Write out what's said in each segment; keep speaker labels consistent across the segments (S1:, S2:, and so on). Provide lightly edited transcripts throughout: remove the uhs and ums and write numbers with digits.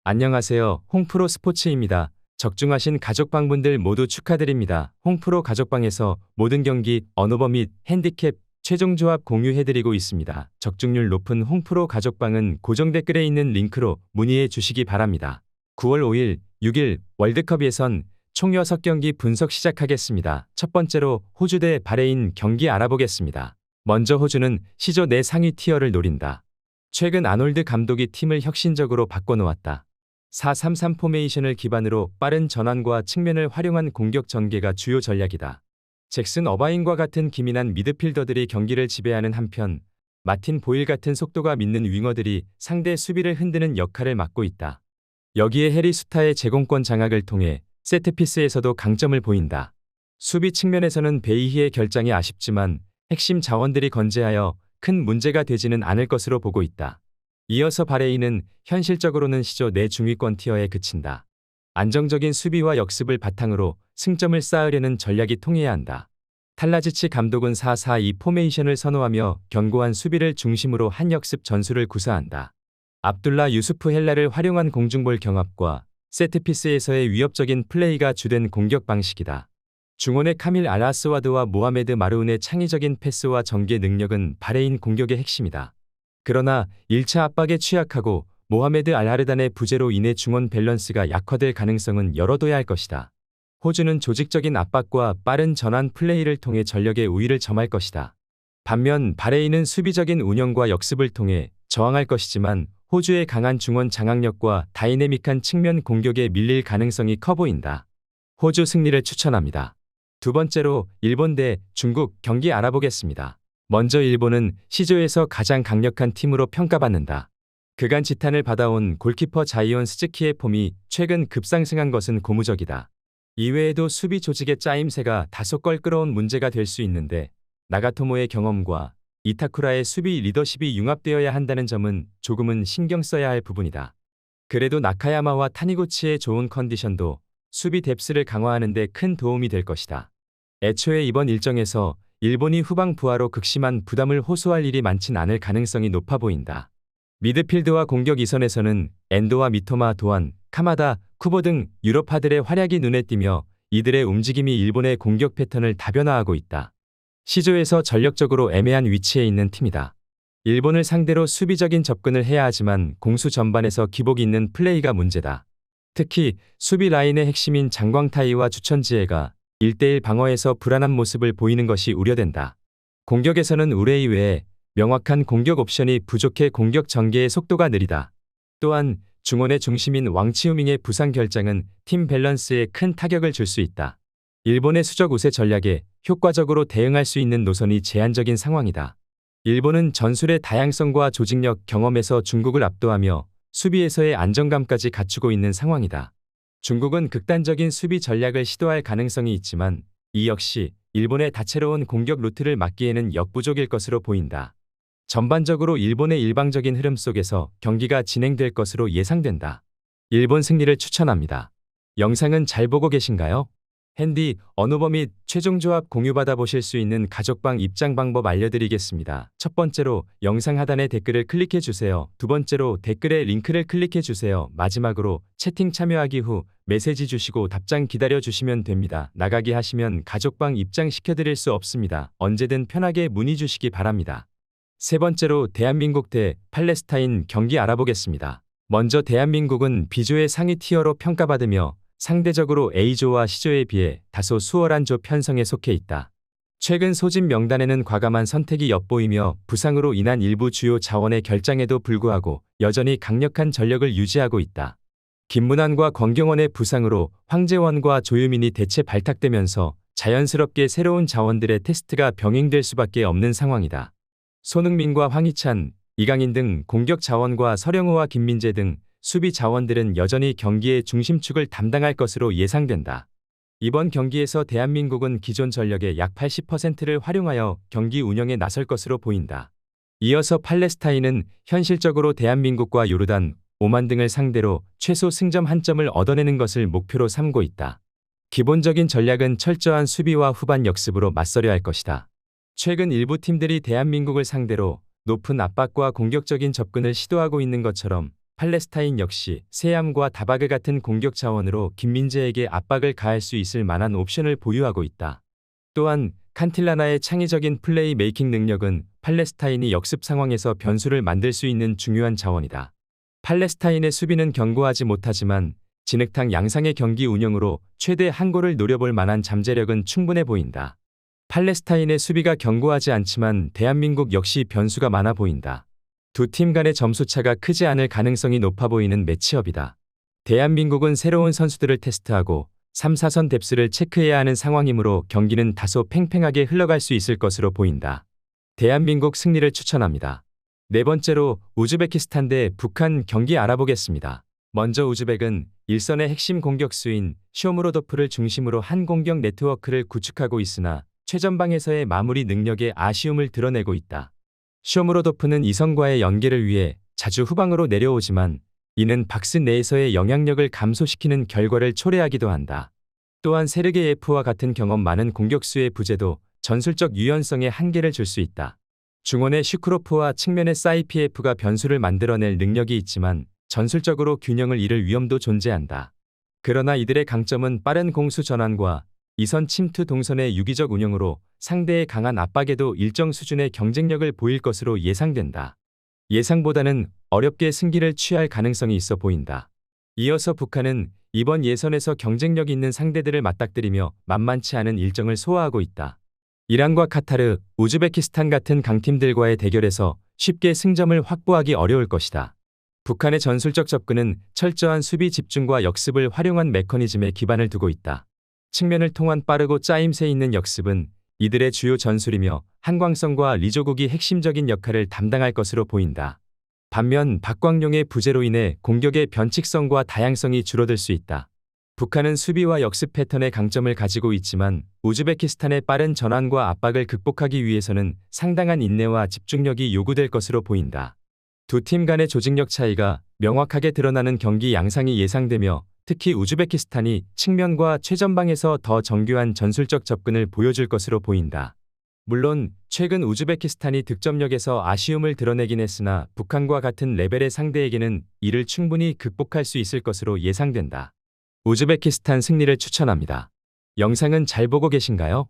S1: 안녕하세요. 홍프로 스포츠입니다. 적중하신 가족방분들 모두 축하드립니다. 홍프로 가족방에서 모든 경기, 언오버 및 핸디캡, 최종 조합 공유해드리고 있습니다. 적중률 높은 홍프로 가족방은 고정 댓글에 있는 링크로 문의해 주시기 바랍니다. 9월 5일, 6일 월드컵 예선 총 6경기 분석 시작하겠습니다. 첫 번째로 호주 대 바레인 경기 알아보겠습니다. 먼저 호주는 C조 내 상위 티어를 노린다. 최근 아놀드 감독이 팀을 혁신적으로 바꿔놓았다. 4-3-3 포메이션을 기반으로 빠른 전환과 측면을 활용한 공격 전개가 주요 전략이다. 잭슨 어바인과 같은 기민한 미드필더들이 경기를 지배하는 한편 마틴 보일 같은 속도가 믿는 윙어들이 상대 수비를 흔드는 역할을 맡고 있다. 여기에 해리 수타의 제공권 장악을 통해 세트피스에서도 강점을 보인다. 수비 측면에서는 베이히의 결장이 아쉽지만 핵심 자원들이 건재하여 큰 문제가 되지는 않을 것으로 보고 있다. 이어서 바레인은 현실적으로는 C조 내 중위권 티어에 그친다. 안정적인 수비와 역습을 바탕으로 승점을 쌓으려는 전략이 통해야 한다. 탈라지치 감독은 4-4-2 포메이션을 선호하며 견고한 수비를 중심으로 한 역습 전술을 구사한다. 압둘라 유수프 헬라를 활용한 공중볼 경합과 세트피스에서의 위협적인 플레이가 주된 공격 방식이다. 중원의 카밀 알아스와드와 모하메드 마르운의 창의적인 패스와 전개 능력은 바레인 공격의 핵심이다. 그러나 1차 압박에 취약하고 모하메드 알하르단의 부재로 인해 중원 밸런스가 약화될 가능성은 열어둬야 할 것이다. 호주는 조직적인 압박과 빠른 전환 플레이를 통해 전력의 우위를 점할 것이다. 반면 바레인은 수비적인 운영과 역습을 통해 저항할 것이지만 호주의 강한 중원 장악력과 다이내믹한 측면 공격에 밀릴 가능성이 커 보인다. 호주 승리를 추천합니다. 두 번째로 일본 대 중국 경기 알아보겠습니다. 먼저 일본은 C조에서 가장 강력한 팀으로 평가받는다. 그간 지탄을 받아온 골키퍼 자이온 스즈키의 폼이 최근 급상승한 것은 고무적이다. 이외에도 수비 조직의 짜임새가 다소 껄끄러운 문제가 될 수 있는데 나가토모의 경험과 이타쿠라의 수비 리더십이 융합되어야 한다는 점은 조금은 신경 써야 할 부분이다. 그래도 나카야마와 타니구치의 좋은 컨디션도 수비 뎁스를 강화하는 데 큰 도움이 될 것이다. 애초에 이번 일정에서 일본이 후방 부하로 극심한 부담을 호소할 일이 많진 않을 가능성이 높아 보인다. 미드필드와 공격 이선에서는 엔도와 미토마 도안, 카마다, 쿠보 등 유럽파들의 활약이 눈에 띄며 이들의 움직임이 일본의 공격 패턴을 다변화하고 있다. C조에서 전력적으로 애매한 위치에 있는 팀이다. 일본을 상대로 수비적인 접근을 해야 하지만 공수 전반에서 기복이 있는 플레이가 문제다. 특히 수비 라인의 핵심인 장광타이와 주천지에가 1대1 방어에서 불안한 모습을 보이는 것이 우려된다. 공격에서는 우레이 외에 명확한 공격 옵션이 부족해 공격 전개의 속도가 느리다. 또한 중원의 중심인 왕치우밍의 부상 결장은 팀 밸런스에 큰 타격을 줄 수 있다. 일본의 수적 우세 전략에 효과적으로 대응할 수 있는 노선이 제한적인 상황이다. 일본은 전술의 다양성과 조직력 경험에서 중국을 압도하며 수비에서의 안정감까지 갖추고 있는 상황이다. 중국은 극단적인 수비 전략을 시도할 가능성이 있지만 이 역시 일본의 다채로운 공격 루트를 막기에는 역부족일 것으로 보인다. 전반적으로 일본의 일방적인 흐름 속에서 경기가 진행될 것으로 예상된다. 일본 승리를 추천합니다. 영상은 잘 보고 계신가요? 핸디, 언오버 및 최종 조합 공유받아 보실 수 있는 가족방 입장 방법 알려드리겠습니다. 첫 번째로 영상 하단에 댓글을 클릭해 주세요. 두 번째로 댓글에 링크를 클릭해 주세요. 마지막으로 채팅 참여하기 후 메시지 주시고 답장 기다려 주시면 됩니다. 나가기 하시면 가족방 입장 시켜드릴 수 없습니다. 언제든 편하게 문의 주시기 바랍니다. 세 번째로 대한민국 대 팔레스타인 경기 알아보겠습니다. 먼저 대한민국은 B조의 상위 티어로 평가받으며 상대적으로 A조와 C조에 비해 다소 수월한 조 편성에 속해 있다. 최근 소집 명단에는 과감한 선택이 엿보이며 부상으로 인한 일부 주요 자원의 결장에도 불구하고 여전히 강력한 전력을 유지하고 있다. 김문환과 권경원의 부상으로 황재원과 조유민이 대체 발탁되면서 자연스럽게 새로운 자원들의 테스트가 병행될 수밖에 없는 상황이다. 손흥민과 황희찬, 이강인 등 공격 자원과 서령우와 김민재 등 수비 자원들은 여전히 경기의 중심축을 담당할 것으로 예상된다. 이번 경기에서 대한민국은 기존 전력의 약 80%를 활용하여 경기 운영에 나설 것으로 보인다. 이어서 팔레스타인은 현실적으로 대한민국과 요르단, 오만 등을 상대로 최소 승점 1점을 얻어내는 것을 목표로 삼고 있다. 기본적인 전략은 철저한 수비와 후반 역습으로 맞서려 할 것이다. 최근 일부 팀들이 대한민국을 상대로 높은 압박과 공격적인 접근을 시도하고 있는 것처럼 팔레스타인 역시 세암과 다바그 같은 공격 차원으로 김민재에게 압박을 가할 수 있을 만한 옵션을 보유하고 있다. 또한 칸틸라나의 창의적인 플레이 메이킹 능력은 팔레스타인이 역습 상황에서 변수를 만들 수 있는 중요한 자원이다. 팔레스타인의 수비는 견고하지 못하지만 진흙탕 양상의 경기 운영으로 최대 한 골을 노려볼 만한 잠재력은 충분해 보인다. 팔레스타인의 수비가 견고하지 않지만 대한민국 역시 변수가 많아 보인다. 두 팀 간의 점수차가 크지 않을 가능성이 높아 보이는 매치업이다. 대한민국은 새로운 선수들을 테스트하고 3, 4선 뎁스를 체크해야 하는 상황이므로 경기는 다소 팽팽하게 흘러갈 수 있을 것으로 보인다. 대한민국 승리를 추천합니다. 네 번째로 우즈베키스탄 대 북한 경기 알아보겠습니다. 먼저 우즈벡은 일선의 핵심 공격수인 쇼무로도프를 중심으로 한 공격 네트워크를 구축하고 있으나 최전방에서의 마무리 능력에 아쉬움을 드러내고 있다. 쇼무로도프는 이선과의 연계를 위해 자주 후방으로 내려오지만 이는 박스 내에서의 영향력을 감소시키는 결과를 초래하기도 한다. 또한 세르게예프와 같은 경험 많은 공격수의 부재도 전술적 유연성에 한계를 줄 수 있다. 중원의 슈크로프와 측면의 사이피에프가 변수를 만들어낼 능력이 있지만 전술적으로 균형을 잃을 위험도 존재한다. 그러나 이들의 강점은 빠른 공수 전환과 이선 침투 동선의 유기적 운영으로 상대의 강한 압박에도 일정 수준의 경쟁력을 보일 것으로 예상된다. 예상보다는 어렵게 승기를 취할 가능성이 있어 보인다. 이어서 북한은 이번 예선에서 경쟁력 있는 상대들을 맞닥뜨리며 만만치 않은 일정을 소화하고 있다. 이란과 카타르, 우즈베키스탄 같은 강팀들과의 대결에서 쉽게 승점을 확보하기 어려울 것이다. 북한의 전술적 접근은 철저한 수비 집중과 역습을 활용한 메커니즘에 기반을 두고 있다. 측면을 통한 빠르고 짜임새 있는 역습은 이들의 주요 전술이며 한광성과 리조국이 핵심적인 역할을 담당할 것으로 보인다. 반면 박광룡의 부재로 인해 공격의 변칙성과 다양성이 줄어들 수 있다. 북한은 수비와 역습 패턴의 강점을 가지고 있지만 우즈베키스탄의 빠른 전환과 압박을 극복하기 위해서는 상당한 인내와 집중력이 요구될 것으로 보인다. 두 팀 간의 조직력 차이가 명확하게 드러나는 경기 양상이 예상되며 특히 우즈베키스탄이 측면과 최전방에서 더 정교한 전술적 접근을 보여줄 것으로 보인다. 물론 최근 우즈베키스탄이 득점력에서 아쉬움을 드러내긴 했으나 북한과 같은 레벨의 상대에게는 이를 충분히 극복할 수 있을 것으로 예상된다. 우즈베키스탄 승리를 추천합니다. 영상은 잘 보고 계신가요?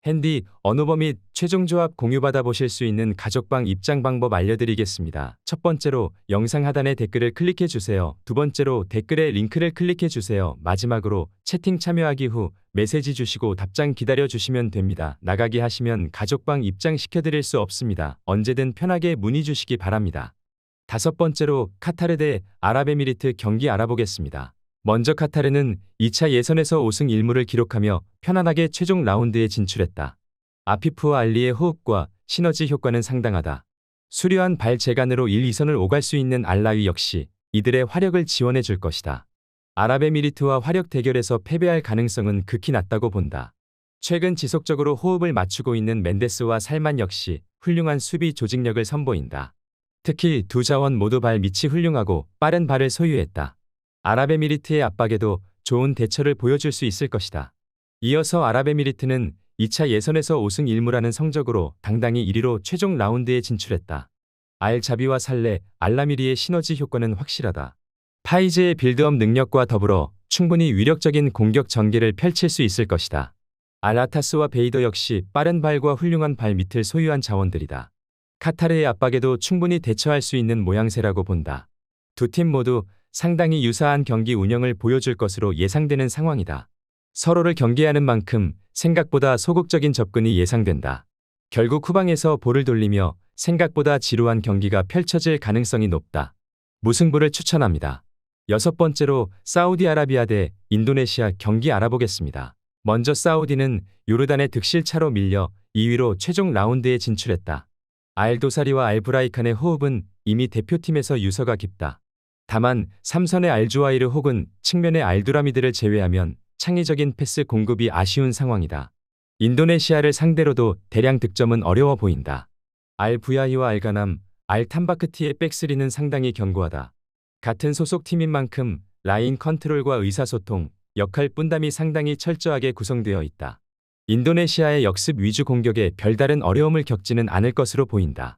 S1: 핸디, 언어버 및 최종 조합 공유받아 보실 수 있는 가족방 입장 방법 알려드리겠습니다. 첫 번째로 영상 하단에 댓글을 클릭해 주세요. 두 번째로 댓글에 링크를 클릭해 주세요. 마지막으로 채팅 참여하기 후 메시지 주시고 답장 기다려 주시면 됩니다. 나가기 하시면 가족방 입장 시켜드릴 수 없습니다. 언제든 편하게 문의 주시기 바랍니다. 다섯 번째로 카타르 대 아랍에미리트 경기 알아보겠습니다. 먼저 카타르는 2차 예선에서 5승 1무를 기록하며 편안하게 최종 라운드에 진출했다. 아피프와 알리의 호흡과 시너지 효과는 상당하다. 수려한 발 재간으로 1, 2선을 오갈 수 있는 알라위 역시 이들의 화력을 지원해 줄 것이다. 아랍에미리트와 화력 대결에서 패배할 가능성은 극히 낮다고 본다. 최근 지속적으로 호흡을 맞추고 있는 멘데스와 살만 역시 훌륭한 수비 조직력을 선보인다. 특히 두 자원 모두 발 밑이 훌륭하고 빠른 발을 소유했다. 아랍에미리트의 압박에도 좋은 대처를 보여줄 수 있을 것이다. 이어서 아랍에미리트는 2차 예선에서 5승 1무라는 성적으로 당당히 1위로 최종 라운드에 진출했다. 알자비와 살레, 알라미리의 시너지 효과는 확실하다. 파이즈의 빌드업 능력과 더불어 충분히 위력적인 공격 전개를 펼칠 수 있을 것이다. 알라타스와 베이더 역시 빠른 발과 훌륭한 발 밑을 소유한 자원들이다. 카타르의 압박에도 충분히 대처할 수 있는 모양새라고 본다. 두 팀 모두 상당히 유사한 경기 운영을 보여줄 것으로 예상되는 상황이다. 서로를 경계하는 만큼 생각보다 소극적인 접근이 예상된다. 결국 후방에서 볼을 돌리며 생각보다 지루한 경기가 펼쳐질 가능성이 높다. 무승부를 추천합니다. 여섯 번째로 사우디아라비아 대 인도네시아 경기 알아보겠습니다. 먼저 사우디는 요르단의 득실차로 밀려 2위로 최종 라운드에 진출했다. 알도사리와 알브라이칸의 호흡은 이미 대표팀에서 유서가 깊다. 다만 3선의 알주와이르 혹은 측면의 알두라미드를 제외하면 창의적인 패스 공급이 아쉬운 상황이다. 인도네시아를 상대로도 대량 득점은 어려워 보인다. 알부야이와 알가남, 알탐바크티의 백스리는 상당히 견고하다. 같은 소속팀인 만큼 라인 컨트롤과 의사소통, 역할 분담이 상당히 철저하게 구성되어 있다. 인도네시아의 역습 위주 공격에 별다른 어려움을 겪지는 않을 것으로 보인다.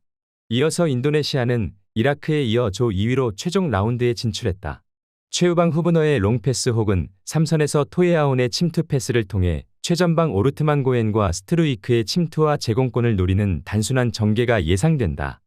S1: 이어서 인도네시아는 이라크에 이어 조 2위로 최종 라운드에 진출했다. 최후방 후브너의 롱패스 혹은 3선에서 토예아온의 침투 패스를 통해 최전방 오르트만 고엔과 스트루이크의 침투와 제공권을 노리는 단순한 전개가 예상된다.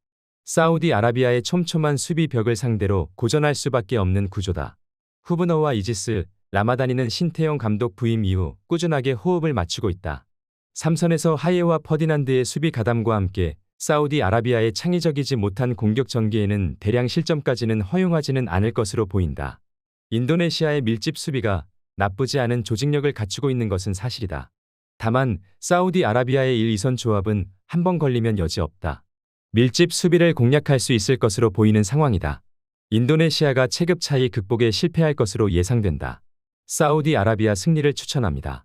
S1: 사우디아라비아의 촘촘한 수비벽을 상대로 고전할 수밖에 없는 구조다. 후브너와 이지스, 라마다니는 신태용 감독 부임 이후 꾸준하게 호흡을 맞추고 있다. 3선에서 하예와 퍼디난드의 수비 가담과 함께 사우디아라비아의 창의적이지 못한 공격 전개에는 대량 실점까지는 허용하지는 않을 것으로 보인다. 인도네시아의 밀집 수비가 나쁘지 않은 조직력을 갖추고 있는 것은 사실이다. 다만 사우디아라비아의 1, 2선 조합은 한 번 걸리면 여지없다. 밀집 수비를 공략할 수 있을 것으로 보이는 상황이다. 인도네시아가 체급 차이 극복에 실패할 것으로 예상된다. 사우디아라비아 승리를 추천합니다.